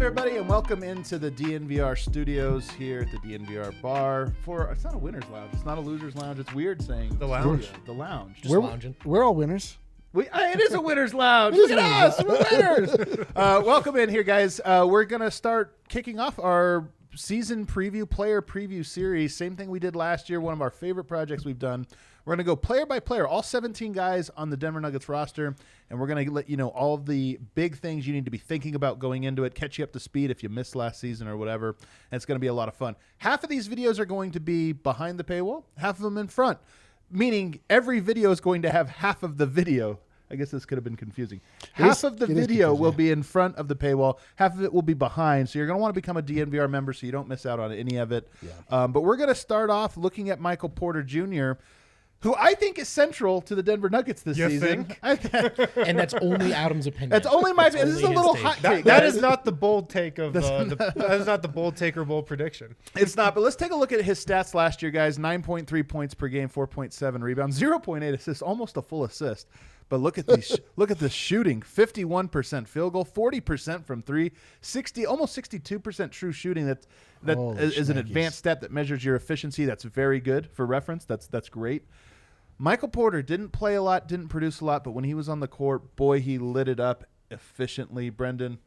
everybody, and welcome into the DNVR studios here at the DNVR bar it's not a winner's lounge, it's not a loser's lounge. It's weird saying the lounge. The lounge. Just lounging. We're all winners. It is a winner's lounge. Look at us, we're winners. Welcome in here, guys. We're gonna start kicking off our season preview, player preview series. Same thing we did last year. One of our favorite projects we've done. We're going to go player by player, all 17 guys on the Denver Nuggets roster, and we're going to let you know all of the big things you need to be thinking about going into it, catch you up to speed if you missed last season or whatever, and it's going to be a lot of fun. Half of these videos are going to be behind the paywall, half of them in front, meaning every video is going to have half of the video. I guess this could have been confusing. Half of the video will be in front of the paywall. Half of it will be behind. So you're going to want to become a DNVR member so you don't miss out on any of it. Yeah. But we're going to start off looking at Michael Porter Jr., who I think is central to the Denver Nuggets this season. And that's only Adam's opinion. That's only my opinion. This is a little hot take. That is not the bold take of that is not the bold take or bold prediction. It's not, but let's take a look at his stats last year, guys. 9.3 points per game, 4.7 rebounds, 0.8 assists, almost a full assist. But look at these. Look at this shooting: 51% field goal, 40% from three, almost 62% true shooting. That is an advanced stat that measures your efficiency. That's very good for reference. That's great. Michael Porter didn't play a lot, didn't produce a lot, but when he was on the court, boy, he lit it up efficiently. Brendan,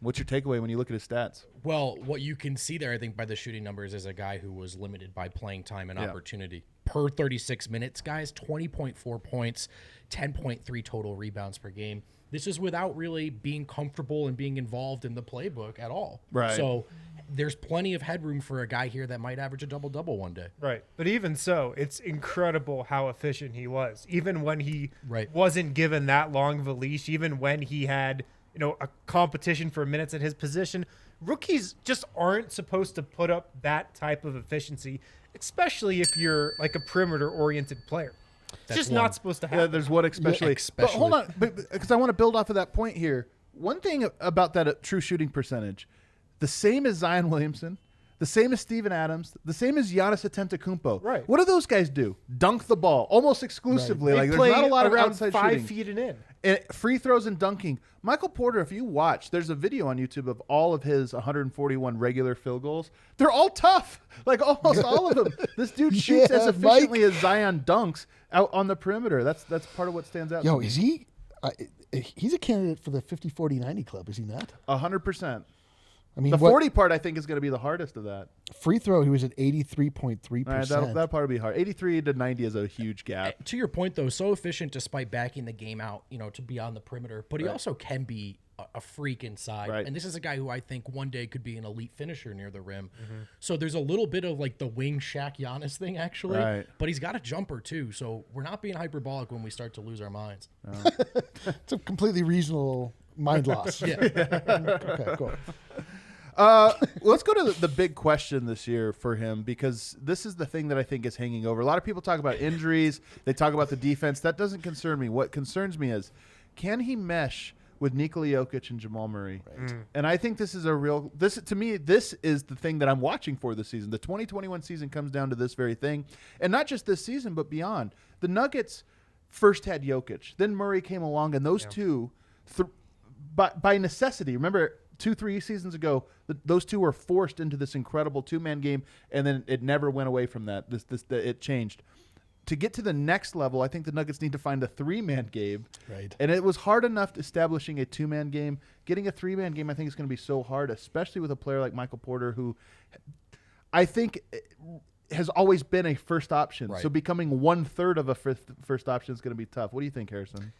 what's your takeaway when you look at his stats? Well, what you can see there, I think, by the shooting numbers is a guy who was limited by playing time and opportunity. Per 36 minutes, guys, 20.4 points, 10.3 total rebounds per game. This is without really being comfortable and being involved in the playbook at all. Right. So there's plenty of headroom for a guy here that might average a double-double one day. Right. But even so, it's incredible how efficient he was. Even when he wasn't given that long of a leash, even when he had, a competition for minutes at his position, rookies just aren't supposed to put up that type of efficiency, especially if you're like a perimeter-oriented player. It's just not supposed to happen. Yeah, there's one especially. But hold on, because I want to build off of that point here. One thing about that true shooting percentage, the same as Zion Williamson, the same as Steven Adams, the same as Giannis Antetokounmpo. Right. What do those guys do? Dunk the ball almost exclusively. Right. Like there's not a lot of outside 5 shooting. feet and in. And free throws and dunking. Michael Porter, if you watch, there's a video on YouTube of all of his 141 regular field goals. They're all tough. Like almost all of them. This dude shoots as efficiently as Zion dunks out on the perimeter. That's part of what stands out. Yo, is he? He's a candidate for the 50-40-90 club, is he not? 100%. I mean, the 40 part I think is going to be the hardest of that. Free throw, he was at 83.3%. Right, that'll probably be hard. 83 to 90 is a huge gap. To your point, though, so efficient despite backing the game out, to be on the perimeter. But he also can be a freak inside. Right. And this is a guy who I think one day could be an elite finisher near the rim. Mm-hmm. So there's a little bit of like the wing Shaq Giannis thing, actually. Right. But he's got a jumper, too. So we're not being hyperbolic when we start to lose our minds. It's a completely reasonable mind loss. Yeah. Okay, cool. Let's go to the big question this year for him, because this is the thing that I think is hanging over. A lot of people talk about injuries. They talk about the defense. That doesn't concern me. What concerns me is, can he mesh with Nikola Jokic and Jamal Murray? Right. And I think this is to me, this is the thing that I'm watching for this season. The 2021 season comes down to this very thing. And not just this season, but beyond. The Nuggets first had Jokic. Then Murray came along, and those two, by necessity, remember 2-3 seasons ago, those two were forced into this incredible two-man game, and then it never went away from that. It changed. To get to the next level, I think the Nuggets need to find a three-man game. Right. And it was hard enough establishing a two-man game. Getting a three-man game, I think, is going to be so hard, especially with a player like Michael Porter, who I think has always been a first option. Right. So becoming one-third of a first option is going to be tough. What do you think, Harrison?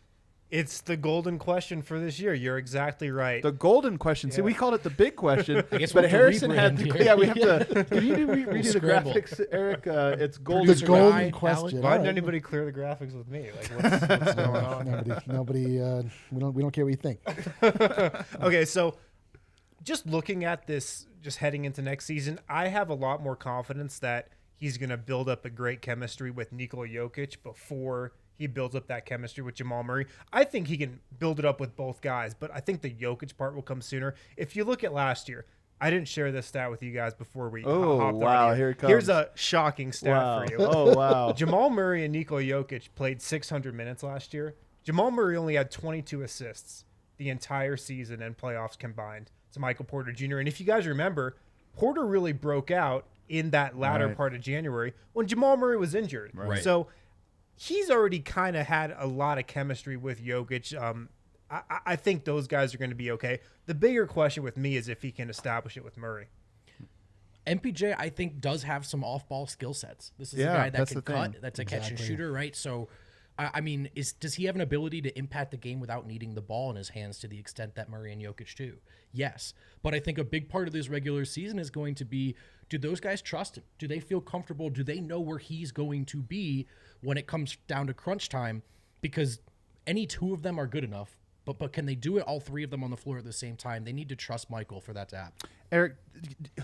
It's the golden question for this year. You're exactly right. The golden question. See, we called it the big question, I guess but we'll Harrison had. rebrand Yeah, we have to. Can you redo the scramble. graphics, Eric? It's golden. The golden Ryan, question. Why All didn't right. anybody clear the graphics with me? Like, what's going on? Nobody. We don't care what you think. Okay, so just looking at this, just heading into next season, I have a lot more confidence that he's going to build up a great chemistry with Nikola Jokic before he builds up that chemistry with Jamal Murray. I think he can build it up with both guys, but I think the Jokic part will come sooner. If you look at last year, I didn't share this stat with you guys before we hopped on here it comes. Here's a shocking stat for you. Oh, wow. Jamal Murray and Nikola Jokic played 600 minutes last year. Jamal Murray only had 22 assists. the entire season and playoffs combined to Michael Porter Jr. And if you guys remember, Porter really broke out in that latter part of January when Jamal Murray was injured. Right. So he's already kind of had a lot of chemistry with Jokic. I think those guys are going to be okay. The bigger question with me is if he can establish it with Murray. MPJ, I think, does have some off-ball skill sets. This is a guy that can cut. That's a catch and shooter, right? So, I mean, does he have an ability to impact the game without needing the ball in his hands to the extent that Murray and Jokic do? Yes. But I think a big part of this regular season is going to be, do those guys trust him? Do they feel comfortable? Do they know where he's going to be when it comes down to crunch time? Because any two of them are good enough. But can they do it, all three of them on the floor at the same time? They need to trust Michael for that to happen. Eric,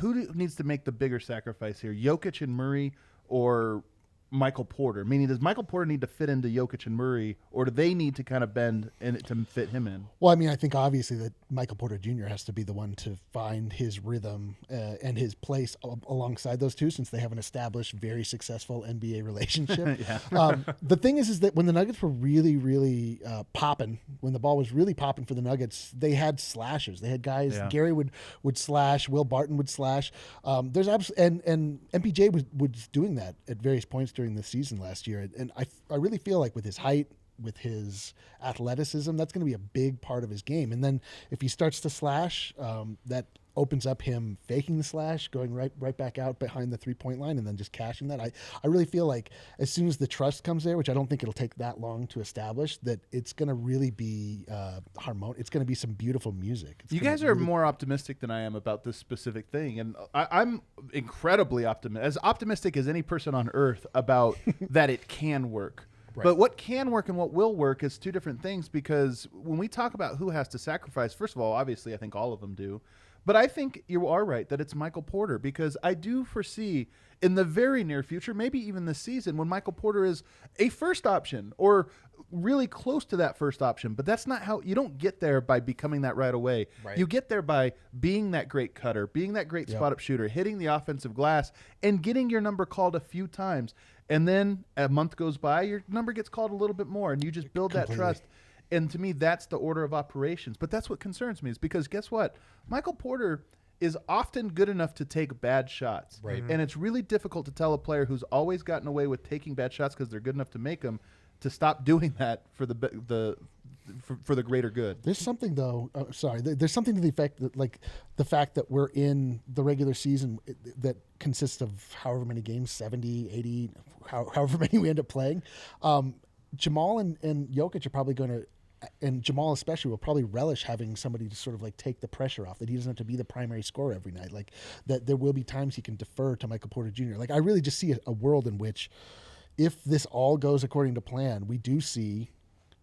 who needs to make the bigger sacrifice here, Jokic and Murray or Michael Porter? Meaning, does Michael Porter need to fit into Jokic and Murray, or do they need to kind of bend to fit him in? Well, I mean, I think obviously that Michael Porter Jr. has to be the one to find his rhythm and his place alongside those two, since they have an established, very successful NBA relationship. The thing is that when the Nuggets were really, really popping, when the ball was really popping for the Nuggets, they had slashers. They had guys. Gary would slash. Will Barton would slash. And MPJ was doing that at various points during the season last year, and I really feel like with his height, with his athleticism, that's going to be a big part of his game. And then if he starts to slash, that opens up him faking the slash, going right back out behind the 3-point line, and then just cashing that. I really feel like as soon as the trust comes there, which I don't think it'll take that long to establish, that it's going to really be harmonious. It's going to be some beautiful music. You guys are more optimistic than I am about this specific thing, and I'm incredibly optimistic as any person on earth about that it can work. Right. But what can work and what will work is two different things, because when we talk about who has to sacrifice, first of all, obviously I think all of them do. But I think you are right that it's Michael Porter, because I do foresee in the very near future, maybe even this season, when Michael Porter is a first option or really close to that first option. But that's not how you don't get there by becoming that right away. Right. You get there by being that great cutter, being that great spot-up shooter, hitting the offensive glass, and getting your number called a few times. And then a month goes by, your number gets called a little bit more, and you just build that trust. And to me, that's the order of operations. But that's what concerns me, is because guess what? Michael Porter is often good enough to take bad shots. Right. And it's really difficult to tell a player who's always gotten away with taking bad shots because they're good enough to make them to stop doing that for the greater good. There's something, though. There's something to the effect that, like, the fact that we're in the regular season that consists of however many games, 70, 80, however many we end up playing. Jamal and Jokic are probably going to, and Jamal especially, will probably relish having somebody to sort of like take the pressure off, that he doesn't have to be the primary scorer every night. Like, that there will be times he can defer to Michael Porter Jr. Like, I really just see a world in which, if this all goes according to plan, we do see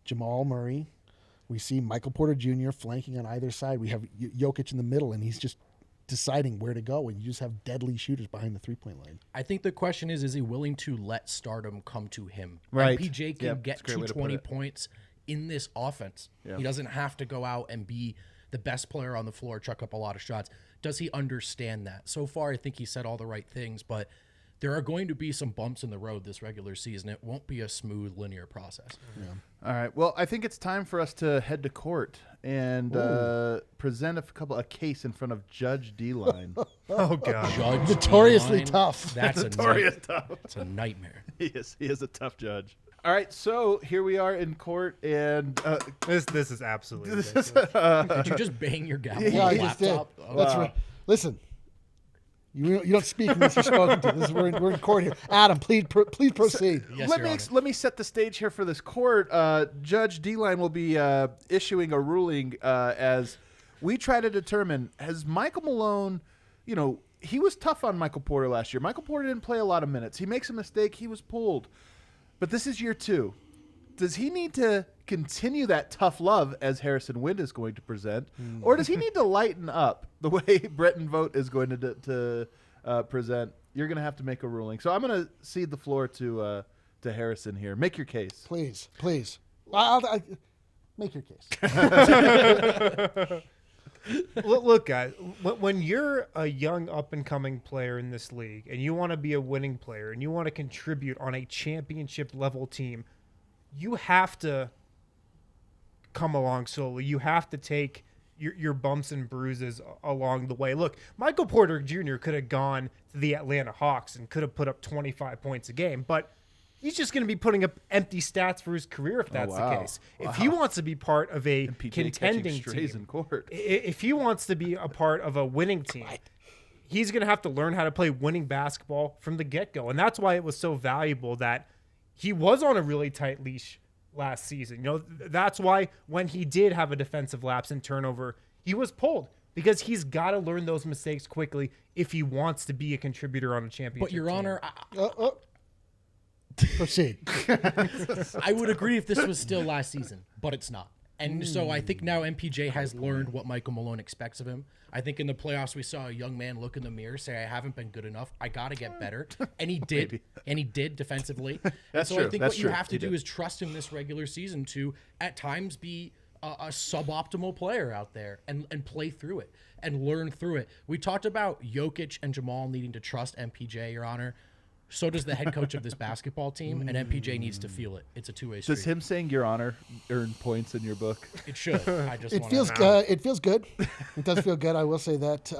Jamal Murray, we see Michael Porter Jr. flanking on either side. We have Jokic in the middle, and he's just deciding where to go, and you just have deadly shooters behind the 3-point line. I think the question is he willing to let stardom come to him? Right. MPJ can get to 20 points in this offense. Yep. He doesn't have to go out and be the best player on the floor, chuck up a lot of shots. Does he understand that? So far, I think he said all the right things, but there are going to be some bumps in the road this regular season. It won't be a smooth, linear process. Yeah. All right. Well, I think it's time for us to head to court and present a case in front of Judge D-Line. Oh, God. Judge Notoriously D-Line, tough. That's Notorious tough. It's a nightmare. He is a tough judge. All right, so here we are in court, and this is absolutely ridiculous. Did you just bang your gavel Yeah, on he the just did. laptop? Oh, That's right. Listen, you don't speak unless you're spoken to. We're in court here. Adam, please proceed. Yes, let me set the stage here for this court. Judge D-Line will be issuing a ruling as we try to determine, has Michael Malone, he was tough on Michael Porter last year. Michael Porter didn't play a lot of minutes. He makes a mistake. He was pulled. But this is year 2. Does he need to continue that tough love, as Harrison Wind is going to present, or does he need to lighten up the way Fan Vogt is going to present? You're going to have to make a ruling. So I'm going to cede the floor to Harrison here. Make your case. Please. I'll make your case. Look, guys, when you're a young up-and-coming player in this league and you want to be a winning player and you want to contribute on a championship-level team, you have to come along slowly. You have to take your bumps and bruises along the way. Look, Michael Porter Jr. could have gone to the Atlanta Hawks and could have put up 25 points a game, but he's just going to be putting up empty stats for his career if that's the case. If he wants to be part of a contending team, in court. if he wants to be a part of a winning team, he's going to have to learn how to play winning basketball from the get-go. And that's why it was so valuable that he was on a really tight leash last season. You know, that's why when he did have a defensive lapse and turnover, he was pulled, because he's got to learn those mistakes quickly if he wants to be a contributor on a championship But Your team. Honor, Proceed. I would agree if this was still last season, but it's not. And so I think now MPJ has learned what Michael Malone expects of him. I think in the playoffs we saw a young man look in the mirror, say, I haven't been good enough. I got to get better. And he did. Maybe. And he did defensively. That's so true. I think That's what you true. have to He do did. is trust him this regular season to, at times, be a suboptimal player out there and play through it and learn through it. We talked about Jokic and Jamal needing to trust MPJ, Your Honor. So does the head coach of this basketball team, and MPJ needs to feel it. It's a two-way street. Does him saying Your Honor earn points in your book? It should. I just It wanna- feels it feels good. It does feel good. I will say that.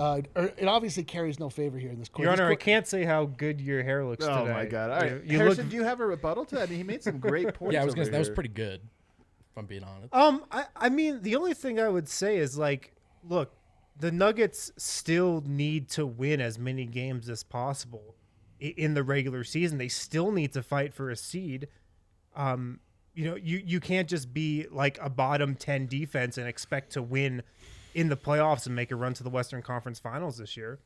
It obviously carries no favor here in this court. Your This Honor, I court- can't say how good your hair looks Oh today. my God! All right, You Harrison, look. do you have a rebuttal to that? I mean, he made some great points. Yeah, I was over gonna say that was here. pretty good, if I'm being honest. I mean, the only thing I would say is, like, look, the Nuggets still need to win as many games as possible in the regular season. They still need to fight for a seed. You know, you can't just be like a bottom 10 defense and expect to win in the playoffs and make a run to the Western Conference Finals this year.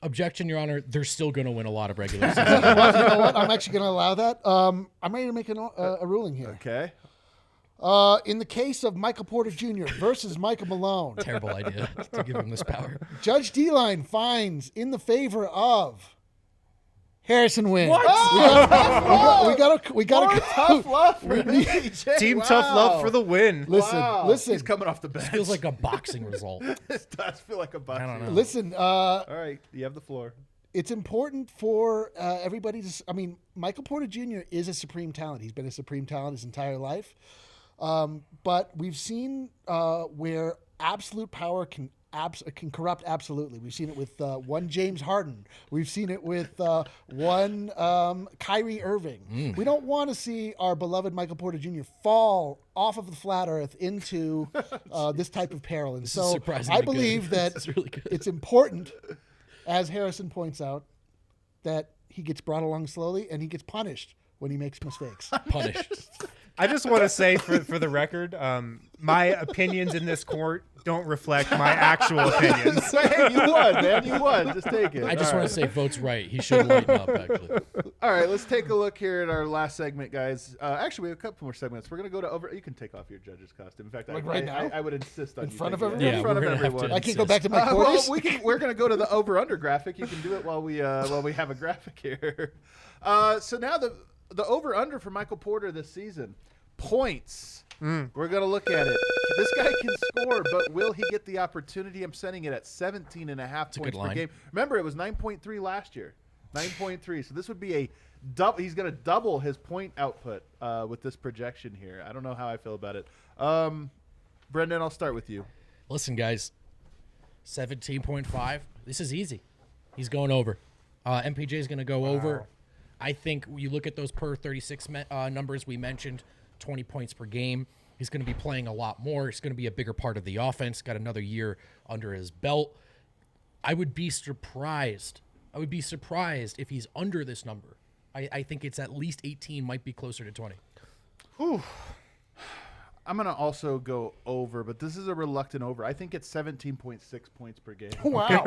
Objection, Your Honor. They're still going to win a lot of regular season. You know what? I'm actually going to allow that. I'm ready to make a ruling here. Okay. In the case of Michael Porter Jr. versus Michael Malone, Terrible idea to give him this power. Judge D-Line finds in the favor of Harrison wins. What? We got Tough love for MPJ. Team Wow. tough love for the win. Listen, Wow. listen, He's coming off the bench. Feels like a boxing result. This does feel like a boxing. I don't know. listen. All right, you have the floor. It's important for everybody to. I mean, Michael Porter Jr. is a supreme talent. He's been a supreme talent his entire life. But we've seen where absolute power can corrupt absolutely. We've seen it with one James Harden. We've seen it with one Kyrie Irving. We don't want to see our beloved Michael Porter Jr. fall off of the flat earth into this type of peril. And is so surprisingly I believe good. that This is really good. it's important, as Harrison points out, that he gets brought along slowly and he gets punished when he makes mistakes. Punished. I just want to say for the record, my opinions in this court don't reflect my actual opinions. Hey, you won, man. You won. Just take it. I just All want right. to say Vogt's right. He should lighten up, actually. All right, let's take a look here at our last segment, guys. Actually, we have a couple more segments. We're going to go to over. You can take off your judge's costume. In fact, Like right now? I would insist on In you front of taking it. everyone? In Yeah, front of we're gonna have everyone. to- I can't go back to my Well, quarters. we're going to go to the over/under graphic. You can do it while we have a graphic here. So now the over/under for Michael Porter this season, points. We're going to look at it. This guy can score, but will he get the opportunity? I'm setting it at 17.5 a points good per line. game. Remember, it was 9.3 last year. 9.3. So this would be a double. He's going to double his point output with this projection here. I don't know how I feel about it. Brendan, I'll start with you. Listen, guys, 17.5. This is easy. He's going over. MPJ is going to go over. I think you look at those per 36 numbers we mentioned, 20 points per game. He's going to be playing a lot more. He's going to be a bigger part of the offense. Got another year under his belt. I would be surprised. If he's under this number. I think it's at least 18, might be closer to 20. I'm going to also go over, but this is a reluctant over. I think it's 17.6 points per game. Wow.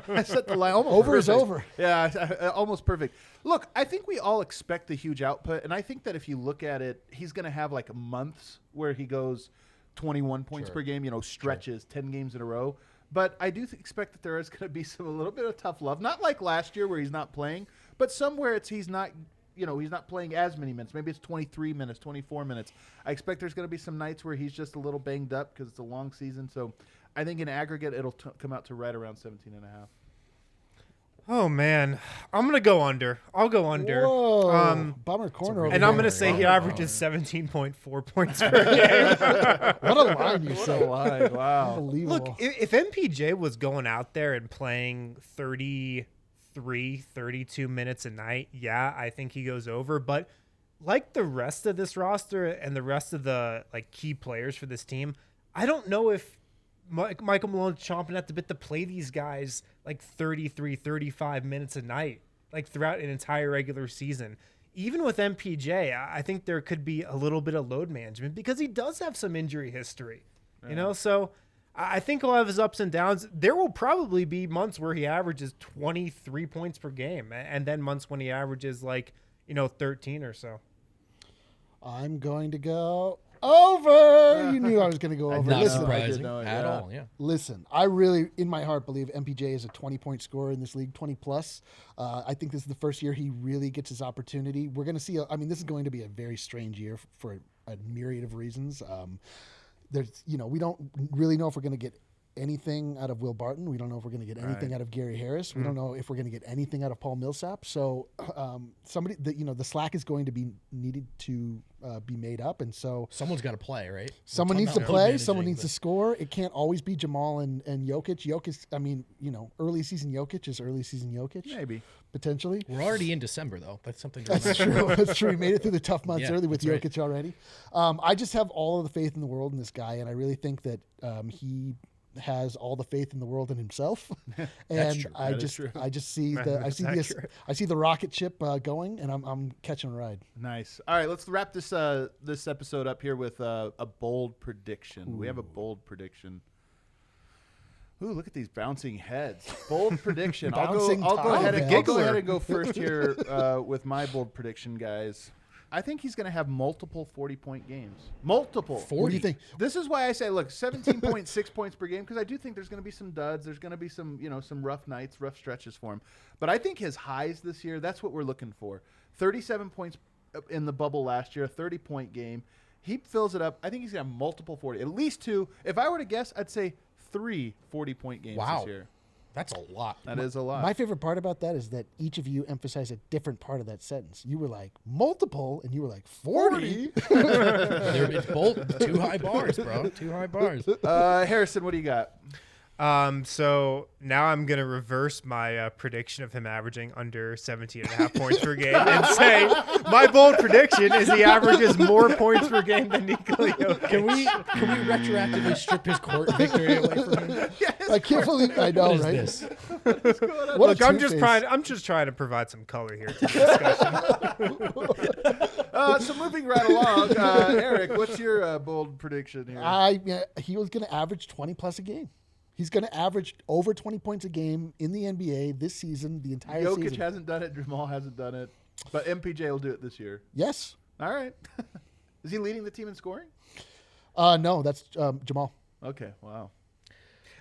I set the line almost Over is perfect. over. Yeah, almost perfect. Look, I think we all expect a huge output, and I think that if you look at it, he's going to have like months where he goes 21 points per game, stretches 10 games in a row. But I do expect that there is going to be a little bit of tough love. Not like last year where he's not playing, but somewhere he's not playing as many minutes. Maybe it's 23 minutes, 24 minutes. I expect there's going to be some nights where he's just a little banged up because it's a long season. So I think in aggregate, it'll come out to right around 17.5. Oh man, I'm gonna go under. I'll go under. Whoa, bummer corner. And I'm gonna say he averages 17.4 points per game. What a line you said. Wow. Unbelievable. Look, if MPJ was going out there and playing 33, 32 minutes a night, yeah, I think he goes over. But like the rest of this roster and the rest of the like key players for this team, I don't know if Michael Malone's chomping at the bit to play these guys like 33, 35 minutes a night, like throughout an entire regular season. Even with MPJ, I think there could be a little bit of load management because he does have some injury history, you know? So I think he'll have his ups and downs. There will probably be months where he averages 23 points per game and then months when he averages 13 or so. I'm going to go over. You knew I was going to go over. Not Listen, surprising know it, at yeah. all. Yeah. Listen, I really, in my heart, believe MPJ is a 20-point scorer in this league, 20 plus. I think this is the first year he really gets his opportunity. We're going to see. This is going to be a very strange year for a myriad of reasons. We don't really know if we're going to get anything out of Will Barton. We don't know if we're going to get anything out of Gary Harris. We don't know if we're going to get anything out of Paul Millsap. So the slack is going to be needed to be made up, and so Someone's got to play, right? someone We're needs to talking about play. managing, Someone needs to but- score. It can't always be Jamal and Jokic. Jokic. Early season Jokic is early season Jokic. Maybe. Potentially. We're already in December, though. That's something to That's remember. true. That's true. He made it through the tough months Yeah, early with that's Jokic already. I just have all of the faith in the world in this guy, and I really think that he has all the faith in the world in himself. And true. I That is just true. I just see That's accurate. I see the rocket ship going, and I'm catching a ride. Nice. All right, let's wrap this this episode up here with a bold prediction. We have a bold prediction. Ooh, look at these bouncing heads. Bold prediction. I'll Bouncing go ahead top. and I'll go ahead and go first here with my bold prediction, guys. I think he's going to have multiple 40-point games. Multiple. 40. What do you think? This is why I say, look, 17.6 points per game, because I do think there's going to be some duds. There's going to be some rough nights, rough stretches for him. But I think his highs this year, that's what we're looking for. 37 points in the bubble last year, a 30-point game. He fills it up. I think he's going to have multiple 40, at least two. If I were to guess, I'd say 3 40-point games this year. That's a lot. That is a lot. My favorite part about that is that each of you emphasize a different part of that sentence. You were like multiple, and you were like 40. It's both too high bars, bro. Too high bars. Harrison, what do you got? So now I'm going to reverse my prediction of him averaging under 17.5 points per game and say my bold prediction is he averages more points per game than Nikola Jokic. Can we retroactively strip his court victory away from him? I can't believe I know, What is right? this? What Look, a I'm just two-face. trying to provide some color here to the discussion. So moving right along, Eric, what's your bold prediction here? He was going to average 20 plus a game. He's going to average over 20 points a game in the NBA this season, the entire Jokic season. hasn't done it. Jamal hasn't done it. But MPJ will do it this year. Yes. All right. Is he leading the team in scoring? No, that's Jamal. Okay. Wow.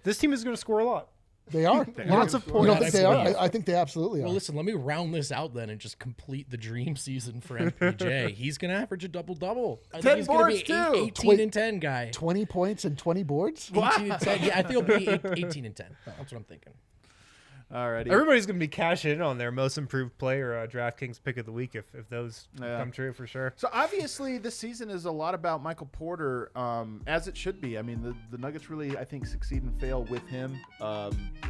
This team is going to score a lot. They are. Lots of You don't points. think they are? I think they absolutely are. Well, listen, let me round this out then and just complete the dream season for MPJ. He's going to average a double-double. I 10 think he's going boards, to be too. 18 and 10 guy. 20 points and 20 boards? 18 and 10. Yeah, I think he'll be 18 and 10. That's what I'm thinking. All righty. Everybody's going to be cashing in on their most improved player DraftKings pick of the week if those come true for sure. So obviously this season is a lot about Michael Porter, as it should be. I mean, the Nuggets really, I think, succeed and fail with him.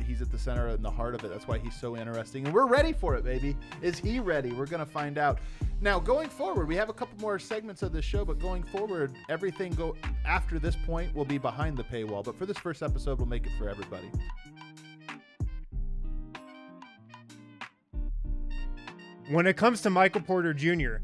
He's at the center and the heart of it. That's why he's so interesting. And we're ready for it, baby. Is he ready? We're going to find out. Now, going forward, we have a couple more segments of this show, but going forward, everything after this point will be behind the paywall. But for this first episode, we'll make it for everybody. When it comes to Michael Porter Jr.,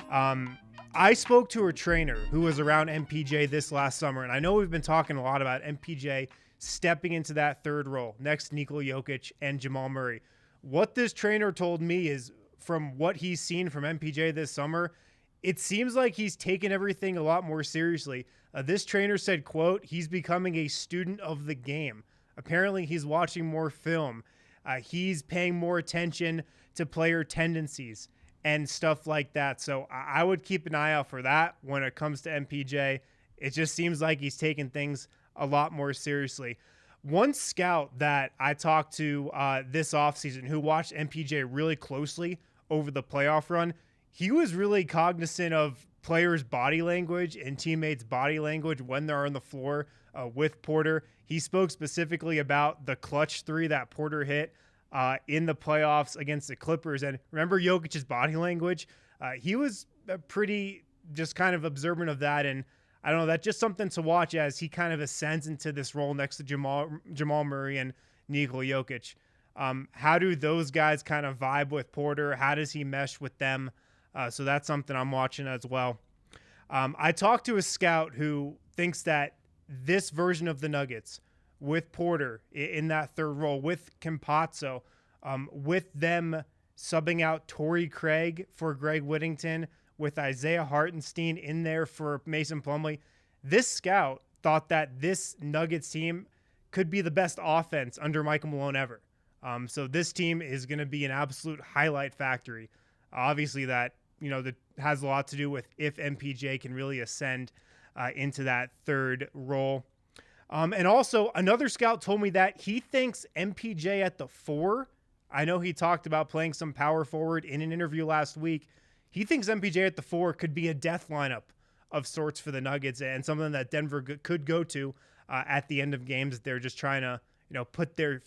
I spoke to a trainer who was around MPJ this last summer, and I know we've been talking a lot about MPJ stepping into that third role next to Nikola Jokic and Jamal Murray. What this trainer told me is, from what he's seen from MPJ this summer, it seems like he's taken everything a lot more seriously. This trainer said, quote, he's becoming a student of the game. Apparently, he's watching more film. He's paying more attention to player tendencies and stuff like that. So I would keep an eye out for that when it comes to MPJ. It just seems like he's taking things a lot more seriously. One scout that I talked to this offseason who watched MPJ really closely over the playoff run, he was really cognizant of players' body language and teammates' body language when they're on the floor with Porter. He spoke specifically about the clutch three that Porter hit in the playoffs against the Clippers. And remember Jokic's body language? He was pretty just kind of observant of that. And I don't know, that's just something to watch as he kind of ascends into this role next to Jamal Murray and Nikola Jokic. How do those guys kind of vibe with Porter? How does he mesh with them? So that's something I'm watching as well. I talked to a scout who thinks that this version of the Nuggets with Porter in that third role, with Campazzo, with them subbing out Torrey Craig for Greg Whittington, with Isaiah Hartenstein in there for Mason Plumlee, this scout thought that this Nuggets team could be the best offense under Michael Malone ever. So this team is going to be an absolute highlight factory. Obviously that, that has a lot to do with if MPJ can really ascend into that third role. And also another scout told me that he thinks MPJ at the 4, I know he talked about playing some power forward in an interview last week. He thinks MPJ at the 4 could be a death lineup of sorts for the Nuggets and something that Denver could go to at the end of games. They're just trying to, put their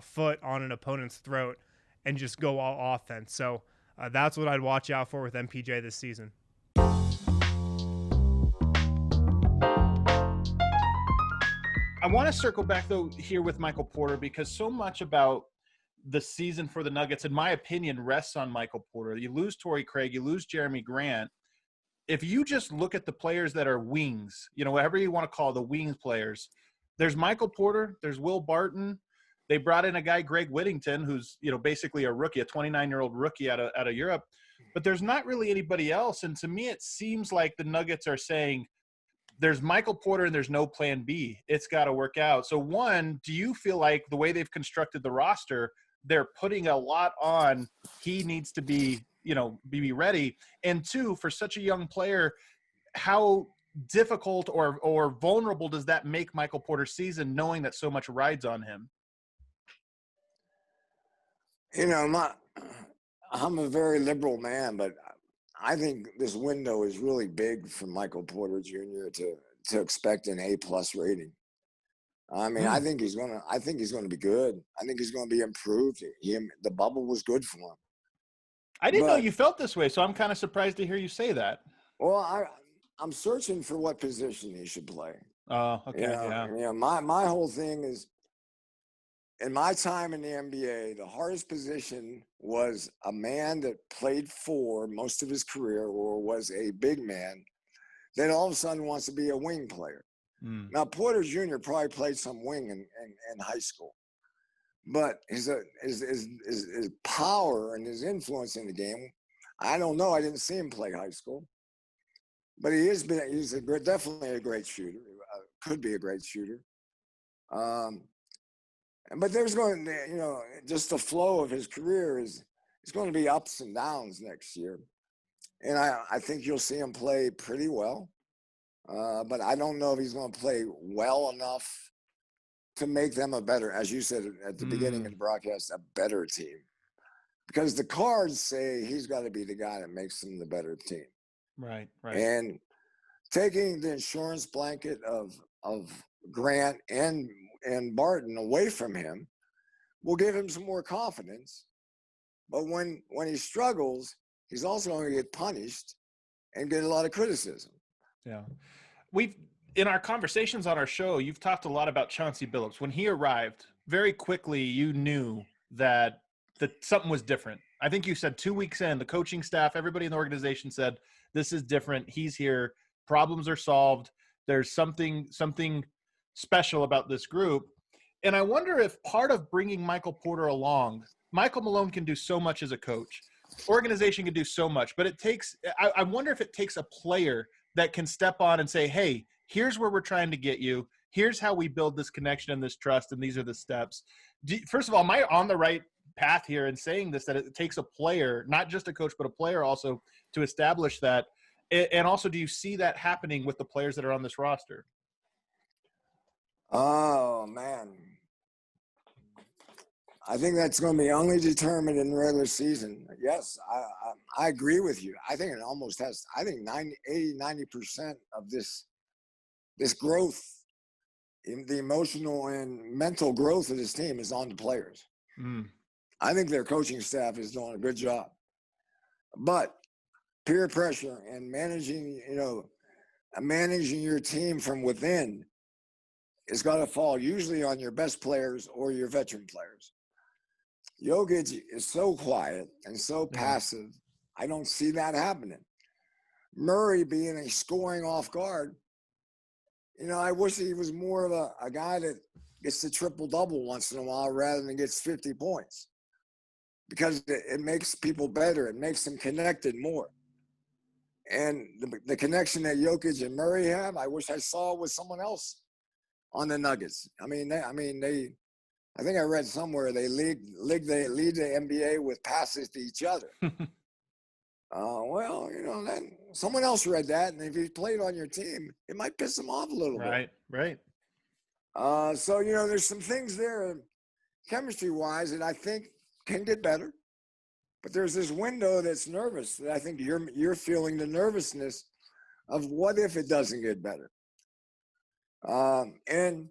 foot on an opponent's throat and just go all offense. So that's what I'd watch out for with MPJ this season. I want to circle back, though, here with Michael Porter, because so much about the season for the Nuggets, in my opinion, rests on Michael Porter. You lose Torrey Craig, you lose Jeremy Grant. If you just look at the players that are wings, whatever you want to call the wings players, there's Michael Porter, there's Will Barton. They brought in a guy, Greg Whittington, who's, basically a rookie, a 29-year-old rookie out of Europe. But there's not really anybody else. And to me, it seems like the Nuggets are saying, there's Michael Porter and there's no plan B. It's got to work out. So one, do you feel like the way they've constructed the roster, they're putting a lot on, he needs to be, be ready? And two, for such a young player, how difficult or vulnerable does that make Michael Porter's season, knowing that so much rides on him? I'm a very liberal man, but I think this window is really big for Michael Porter Jr. to expect an A+ rating. I mean, I think he's gonna be good. I think he's gonna be improved. The bubble was good for him. I didn't know you felt this way, so I'm kind of surprised to hear you say that. Well, I'm searching for what position he should play. Oh, okay, my whole thing is, in my time in the NBA, the hardest position was a man that played 4 most of his career or was a big man that all of a sudden wants to be a wing player. Now, Porter Jr. probably played some wing in high school, but his power and his influence in the game, I don't know. I didn't see him play high school, but he's definitely a great shooter. Could be a great shooter. But there's going to, just the flow of his career it's going to be ups and downs next year. And I think you'll see him play pretty well. But I don't know if he's going to play well enough to make them a better, as you said at the beginning of the broadcast, a better team. Because the cards say he's got to be the guy that makes them the better team. Right. And taking the insurance blanket of Grant and Barton away from him will give him some more confidence. But when he struggles, he's also going to get punished and get a lot of criticism. Yeah. In our conversations on our show, you've talked a lot about Chauncey Billups. When he arrived, very quickly you knew that something was different. I think you said 2 weeks in, the coaching staff, everybody in the organization said, this is different. He's here. Problems are solved. There's something special about this group. And I wonder if part of bringing Michael Porter along, Michael Malone can do so much as a coach. Organization can do so much, but I wonder if it takes a player that can step on and say, hey, here's where we're trying to get you. Here's how we build this connection and this trust, and these are the steps. First of all, am I on the right path here in saying this, that it takes a player, not just a coach, but a player also to establish that? And also, do you see that happening with the players that are on this roster? Oh, man. I think that's going to be only determined in the regular season. Yes, I agree with you. I think it almost has. I think 90% of this growth, in the emotional and mental growth of this team, is on the players. I think their coaching staff is doing a good job, but peer pressure and managing your team from within is going to fall usually on your best players or your veteran players. Jokic is so quiet and so passive. I don't see that happening. Murray being a scoring off guard, I wish he was more of a guy that gets the triple-double once in a while rather than gets 50 points, because it makes people better. It makes them connected more. And the connection that Jokic and Murray have, I wish I saw with someone else on the Nuggets. I think I read somewhere they lead the NBA with passes to each other. Then someone else read that, and if he played on your team, it might piss him off a little bit. Right. So there's some things there, chemistry-wise, that I think can get better. But there's this window that's nervous that I think you're feeling the nervousness of what if it doesn't get better. And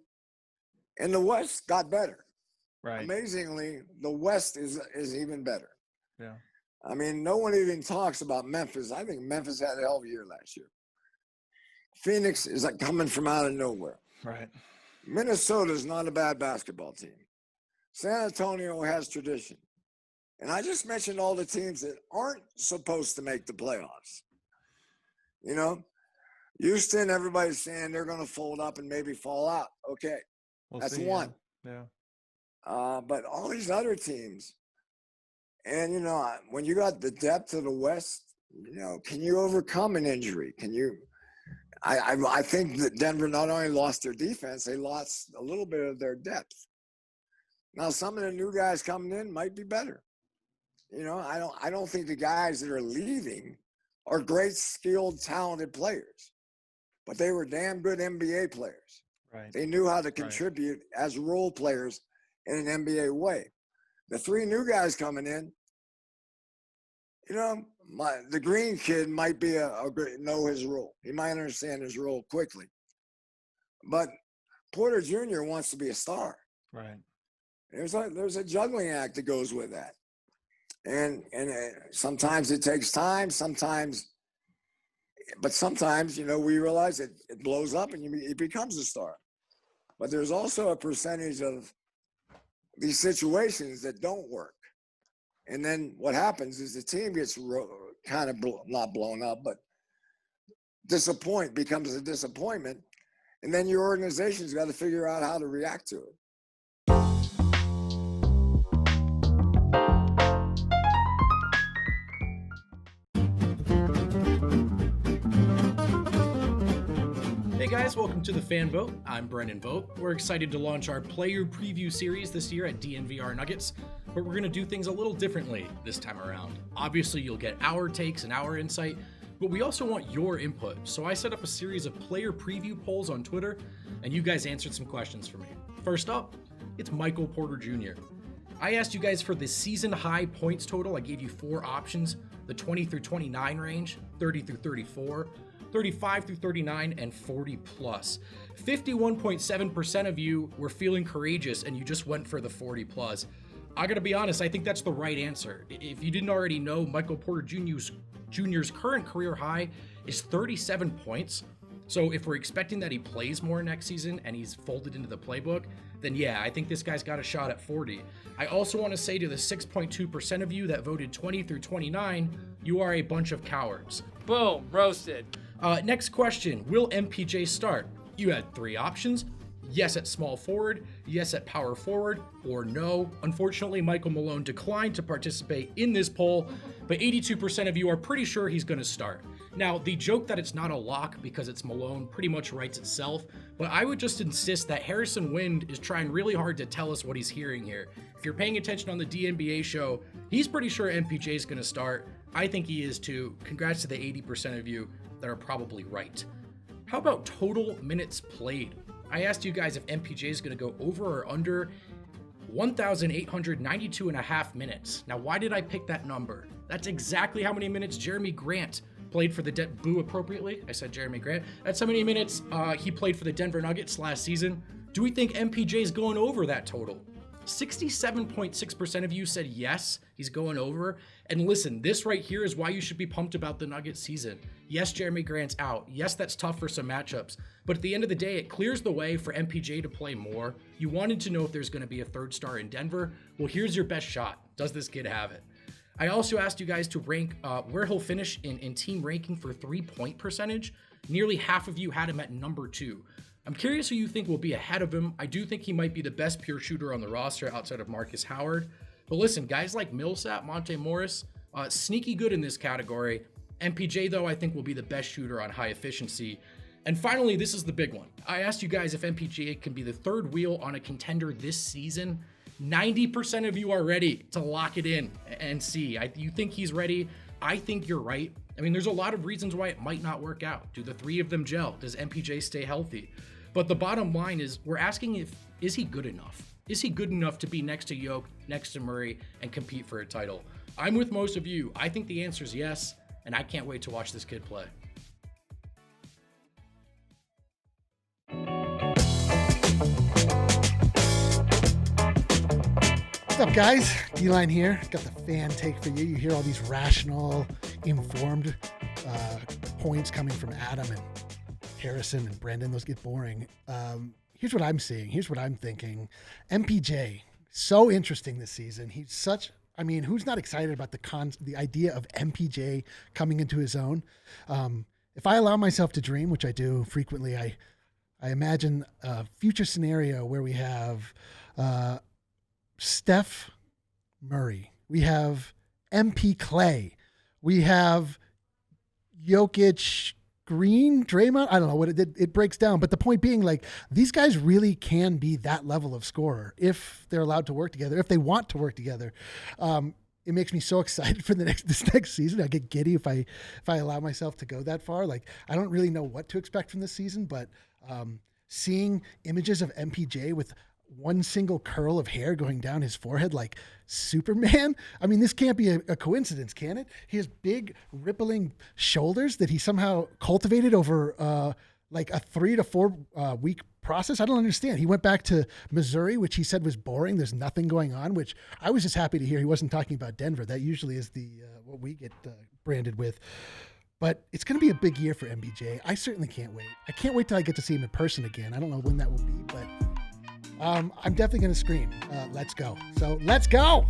the West got better. Right. Amazingly, the West is even better. Yeah. No one even talks about Memphis. I think Memphis had a hell of a year last year. Phoenix is like coming from out of nowhere. Right. Minnesota's not a bad basketball team. San Antonio has tradition. And I just mentioned all the teams that aren't supposed to make the playoffs. Houston, everybody's saying they're going to fold up and maybe fall out. Okay, that's one. Yeah. But all these other teams, and when you got the depth of the West, can you overcome an injury? Can you? I think that Denver not only lost their defense, they lost a little bit of their depth. Now, some of the new guys coming in might be better. I don't think the guys that are leaving are great, skilled, talented players, but they were damn good NBA players. Right. They knew how to contribute as role players in an NBA way. The three new guys coming in, the green kid might be know his role. He might understand his role quickly, but Porter Jr. wants to be a star. Right. There's a juggling act that goes with that. And sometimes it takes time, sometimes we realize it blows up and it becomes a star. But there's also a percentage of these situations that don't work. And then what happens is the team gets kind of not blown up, but becomes a disappointment. And then your organization's got to figure out how to react to it. Hey guys, welcome to the Fan Vogt. I'm Brendan Vogt. We're excited to launch our player preview series this year at DNVR Nuggets, but we're going to do things a little differently this time around. Obviously, you'll get our takes and our insight, but we also want your input. So I set up a series of player preview polls on Twitter, and you guys answered some questions for me. First up, it's Michael Porter Jr. I asked you guys for the season high points total. I gave you 4 options, the 20 through 29 range, 30 through 34, 35 through 39, and 40 plus. 51.7% of you were feeling courageous and you just went for the 40 plus. I gotta be honest, I think that's the right answer. If you didn't already know, Michael Porter Jr.'s current career high is 37 points. So if we're expecting that he plays more next season and he's folded into the playbook, then yeah, I think this guy's got a shot at 40. I also want to say to the 6.2% of you that voted 20 through 29, you are a bunch of cowards. Boom, roasted. Next question, will MPJ start? You had 3 options. Yes at small forward, yes at power forward, or no. Unfortunately, Michael Malone declined to participate in this poll, but 82% of you are pretty sure he's going to start. Now, the joke that it's not a lock because it's Malone pretty much writes itself, but I would just insist that Harrison Wind is trying really hard to tell us what he's hearing here. If you're paying attention on the DNBA show, he's pretty sure MPJ is going to start. I think he is too. Congrats to the 80% of you that are probably right. How about total minutes played? I asked you guys if MPJ is going to go over or under 1,892.5 minutes. Now, why did I pick that number? That's exactly how many minutes Jeremy Grant played for the boo appropriately. I said Jeremy Grant. That's how many minutes he played for the Denver Nuggets last season. Do we think MPJ is going over that total? 67.6% of you said yes, he's going over. And listen, this right here is why you should be pumped about the Nuggets season. Yes, Jeremy Grant's out. Yes, that's tough for some matchups. But at the end of the day, it clears the way for MPJ to play more. You wanted to know if there's going to be a third star in Denver. Well, here's your best shot. Does this kid have it? I also asked you guys to rank where he'll finish in team ranking for 3-point percentage. Nearly half of you had him at number 2. I'm curious who you think will be ahead of him. I do think he might be the best pure shooter on the roster outside of Marcus Howard. But listen, guys like Millsap, Monte Morris, sneaky good in this category. MPJ, though, I think will be the best shooter on high efficiency. And finally, this is the big one. I asked you guys if MPJ can be the third wheel on a contender this season. 90% of you are ready to lock it in and see. You think he's ready? I think you're right. I mean, there's a lot of reasons why it might not work out. Do the three of them gel? Does MPJ stay healthy? But the bottom line is we're asking is he good enough? Is he good enough to be next to Jokic, next to Murray, and compete for a title? I'm with most of you. I think the answer is yes, and I can't wait to watch this kid play. What's up, guys? D-Line here. Got the fan take for you. You hear all these rational, informed points coming from Adam and Harrison and Brendan. Those get boring. Here's what I'm seeing. Here's what I'm thinking. MPJ, so interesting this season. He's such, I mean, who's not excited about the idea of MPJ coming into his own? If I allow myself to dream, which I do frequently, I imagine a future scenario where we have Steph Murray, we have MP Clay, we have Jokic, Green, Draymond. I don't know what it breaks down, but the point being, like, these guys really can be that level of scorer if they're allowed to work together, if they want to work together. It makes me so excited for this next season. I get giddy if I allow myself to go that far. Like, I don't really know what to expect from this season, but seeing images of MPJ with one single curl of hair going down his forehead like Superman. I mean, this can't be a coincidence, can it? He has big rippling shoulders that he somehow cultivated over like a 3 to 4 week process. I don't understand. He went back to Missouri, which he said was boring. There's nothing going on, which I was just happy to hear he wasn't talking about Denver. That usually is the what we get branded with. But it's going to be a big year for MPJ. I certainly can't wait. I can't wait till I get to see him in person again. I don't know when that will be, but I'm definitely going to scream, let's go. So let's go.